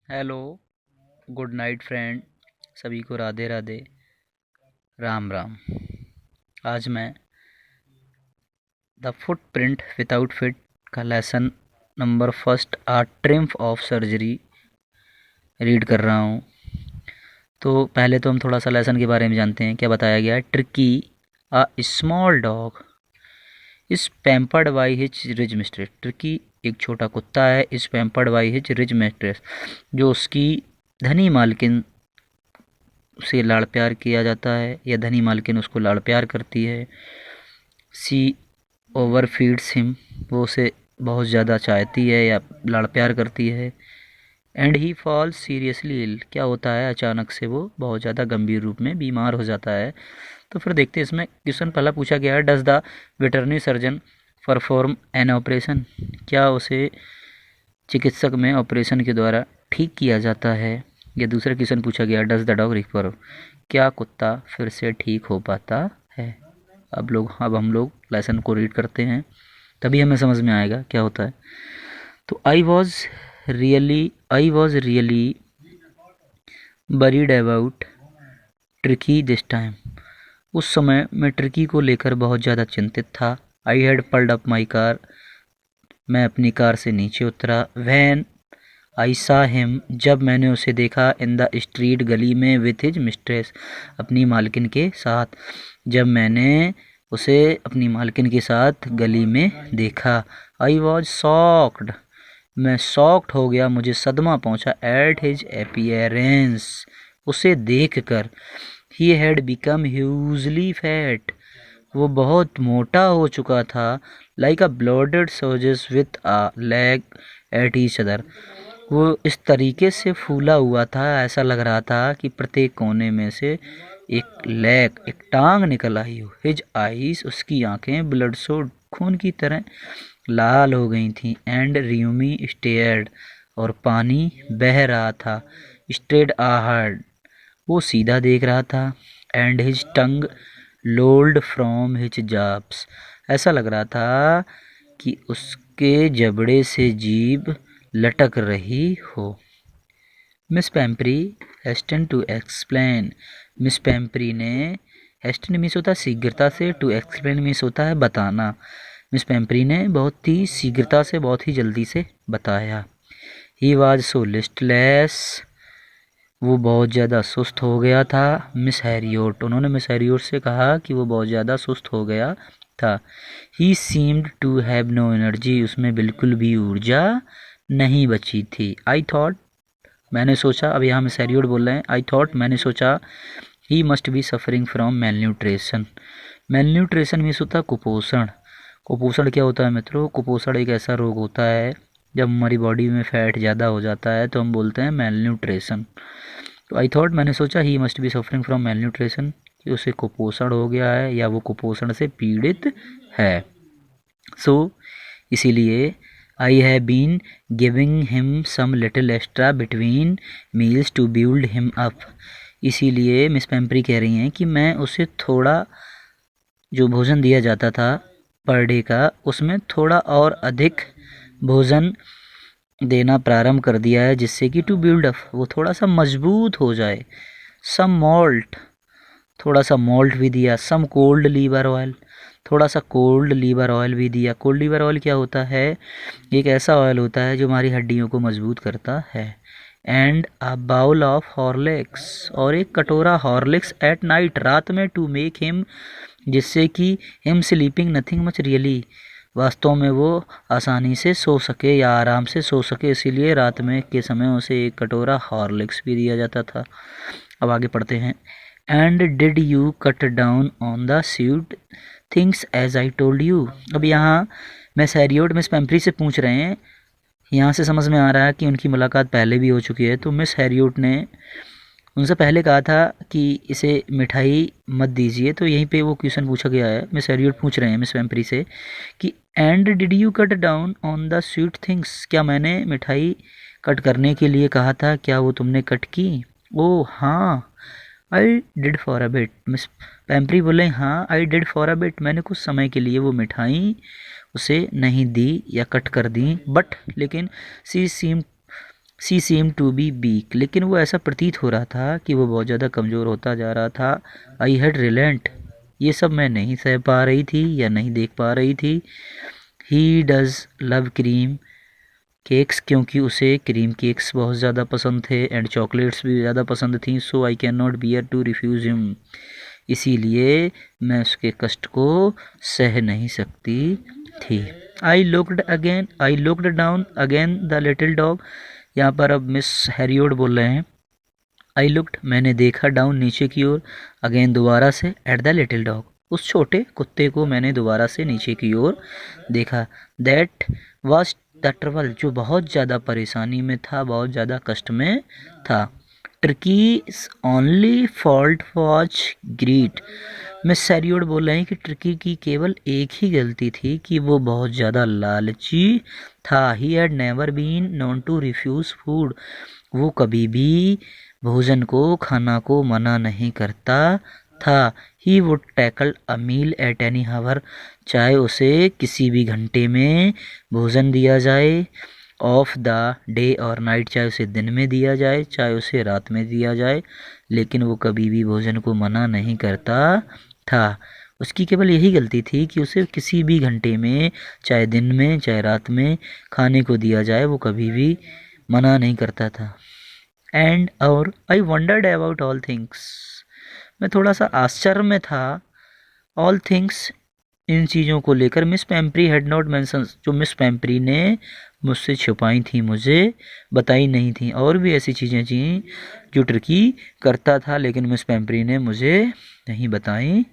Hello, good night friend. सभी को राधे राधे, राम राम। आज मैं द फुटप्रिंट विदाउट फिट का lesson number first a triumph of surgery read कर रहा हूँ। तो पहले तो हम थोड़ा सा लेसन के बारे में जानते हैं। क्या बताया गया है? Tricky a small dog is pampered by his ridge mistress. Tricky एक छोटा कुत्ता है, is pampered by his rich mistress, जो उसकी धनी मालकिन से लाड़ प्यार किया जाता है या धनी मालकिन उसको लाड़ प्यार करती है। सी ओवर फीड्स हिम, वो उसे बहुत ज़्यादा चाहती है या लाड़ प्यार करती है। And he falls seriously ill, क्या होता है अचानक से वो बहुत ज़्यादा गंभीर रूप में बीमार हो जाता है। तो फिर देखते हैं इसमें क्वेश्चन पहला पूछा गया है, does the veterinary surgeon perform an operation, क्या उसे चिकित्सक में ऑपरेशन के द्वारा ठीक किया जाता है। या दूसरा क्वेश्चन पूछा गया, डज द डॉग रिकवर, क्या कुत्ता फिर से ठीक हो पाता है। अब हम लोग लेसन को रीड करते हैं, तभी हमें समझ में आएगा क्या होता है। तो I was really buried about tricky this time, उस समय मैं ट्रिकी को लेकर बहुत ज़्यादा चिंतित था। I had pulled up my car, मैं अपनी कार से नीचे उतरा। वैन आई सा हिम, जब मैंने उसे देखा। इन द स्ट्रीट, गली में। विथ हिज मिस्ट्रेस, अपनी मालकिन के साथ। जब मैंने उसे अपनी मालकिन के साथ गली में देखा। आई वॉज शॉक्ड, मैं शॉक्ड हो गया, मुझे सदमा पहुंचा। एट हिज अपीयरेंस, उसे देखकर। He had become hugely fat, वो बहुत मोटा हो चुका था। Like a blooded soldiers with a leg at each other, वो इस तरीके से फूला हुआ था, ऐसा लग रहा था कि प्रत्येक कोने में से एक टांग निकल आई हो। हिज आईज, उसकी आंखें ब्लड सोड, खून की तरह लाल हो गई थी। एंड रियूमी स्टेयर्ड, और पानी बह रहा था। स्ट्रेड आहर्ड, वो सीधा देख रहा था। And his tongue lolled from his जाब्स, ऐसा लग रहा था कि उसके जबड़े से जीभ लटक रही हो। Miss Pumphrey hastened to explain, Miss Pumphrey ने, हेस्टन मिस होता है शीघ्रता से, टू एक्सप्लेन मिस होता है बताना। मिस पैम्परी ने बहुत ही शीघ्रता से, बहुत ही जल्दी से बताया। ही वॉज सो लिस्टलेस, वो बहुत ज़्यादा सुस्त हो गया था। मिस हैरियोट, उन्होंने मिस हैरियोट से कहा कि वो बहुत ज़्यादा सुस्त हो गया था। He seemed to have no energy, उसमें बिल्कुल भी ऊर्जा नहीं बची थी। आई थॉट, मैंने सोचा, अब यहाँ मिस हैरियोट बोल रहे हैं। आई थॉट, मैंने सोचा। He must be suffering from mail nutrition, mail nutrition means होता है कुपोषण। कुपोषण क्या होता है मित्रों? कुपोषण एक ऐसा रोग होता है जब हमारी बॉडी में फैट ज़्यादा हो जाता है तो हम बोलते हैं मेल न्यूट्रिशन। तो आई थॉट, मैंने सोचा, he must be suffering from mail nutrition, कि उसे कुपोषण हो गया है या वो कुपोषण से पीड़ित है। सो इसीलिए I have been giving him some little extra between meals to build him up, इसीलिए मिस पैम्परी कह रही हैं कि मैं उसे थोड़ा, जो भोजन दिया जाता था पर डे का, उसमें थोड़ा और अधिक भोजन देना प्रारंभ कर दिया है, जिससे कि टू बिल्ड अप, वो थोड़ा सा मजबूत हो जाए। सम मॉल्ट, थोड़ा सा मॉल्ट भी दिया। सम कोल्ड लीवर ऑयल, थोड़ा सा कोल्ड लीवर ऑयल भी दिया। कोल्ड लीवर ऑयल क्या होता है? एक ऐसा ऑयल होता है जो हमारी हड्डियों को मजबूत करता है। And a bowl of Horlicks, और एक कटोरा हॉर्लिक्स एट नाइट, रात में, टू मेक हिम, जिससे कि him sleeping nothing much really, वास्तव में वो आसानी से सो सके या आराम से सो सके, इसीलिए रात में के समय उसे एक कटोरा हॉर्लिक्स भी दिया जाता था। अब आगे पढ़ते हैं। And did you cut down on the sweet things as I told you, अब यहाँ मिस हैरियोट मिस पैम्परी से पूछ रहे हैं। यहाँ से समझ में आ रहा है कि उनकी मुलाकात पहले भी हो चुकी है। तो मिस हैरियोट ने उनसे पहले कहा था कि इसे मिठाई मत दीजिए, तो यहीं पे वो क्वेश्चन पूछा गया है। मिस हैरियोट पूछ रहे हैं मिस पैम्परी से कि and did you cut down on the sweet things, क्या मैंने मिठाई कट करने के लिए कहा था, क्या वो तुमने कट की? ओ हाँ, I did for a bit, Miss Pumphrey बोले हाँ, I did for a bit, मैंने कुछ समय के लिए वो मिठाई उसे नहीं दी या कट कर दी। बट लेकिन she seem she seem to be weak, लेकिन वो ऐसा प्रतीत हो रहा था कि वो बहुत ज़्यादा कमज़ोर होता जा रहा था। आई हैड रिलेंट, ये सब मैं नहीं सह पा रही थी या नहीं देख पा रही थी। He does love cream cakes, क्योंकि उसे क्रीम केक्स बहुत ज़्यादा पसंद थे, एंड चॉकलेट्स भी ज़्यादा पसंद थी। So I can not bear to refuse him, इसीलिए मैं उसके कष्ट को सह नहीं सकती थी। I looked down again the little dog, यहाँ पर अब मिस हैरियोड बोल रहे हैं। आई लुक्ड, मैंने देखा, डाउन नीचे की ओर, अगेन दोबारा से, एट द लिटिल डॉग, उस छोटे कुत्ते को मैंने दोबारा से नीचे की ओर देखा। दैट वाज द ट्रबल, जो बहुत ज़्यादा परेशानी में था, बहुत ज़्यादा कष्ट में था। Tricki's only fault was greed, Miss सैरियोड बोल रहे हैं कि ट्रिकी की केवल एक ही गलती थी कि वो बहुत ज़्यादा लालची था। He had never been known to refuse food, वो कभी भी भोजन को, खाना को मना नहीं करता था। He would tackle a meal at any hour, चाहे उसे किसी भी घंटे में भोजन दिया जाए, ऑफ द डे और नाइट, चाहे उसे दिन में दिया जाए, चाहे उसे रात में दिया जाए, लेकिन वो कभी भी भोजन को मना नहीं करता था। उसकी केवल यही गलती थी कि उसे किसी भी घंटे में, चाहे दिन में चाहे रात में, खाने को दिया जाए, वो कभी भी मना नहीं करता था। एंड और आई वंडर्ड अबाउट ऑल थिंग्स, मैं थोड़ा सा आश्चर्य में था, ऑल थिंग्स, इन चीज़ों को लेकर। मिस पैम्परी हैड नॉट मेंशन, जो मिस पैम्परी ने मुझसे छुपाई थी, मुझे बताई नहीं थी। और भी ऐसी चीज़ें थी जो ट्रिकी करता था, लेकिन मिस पैम्परी ने मुझे नहीं बताई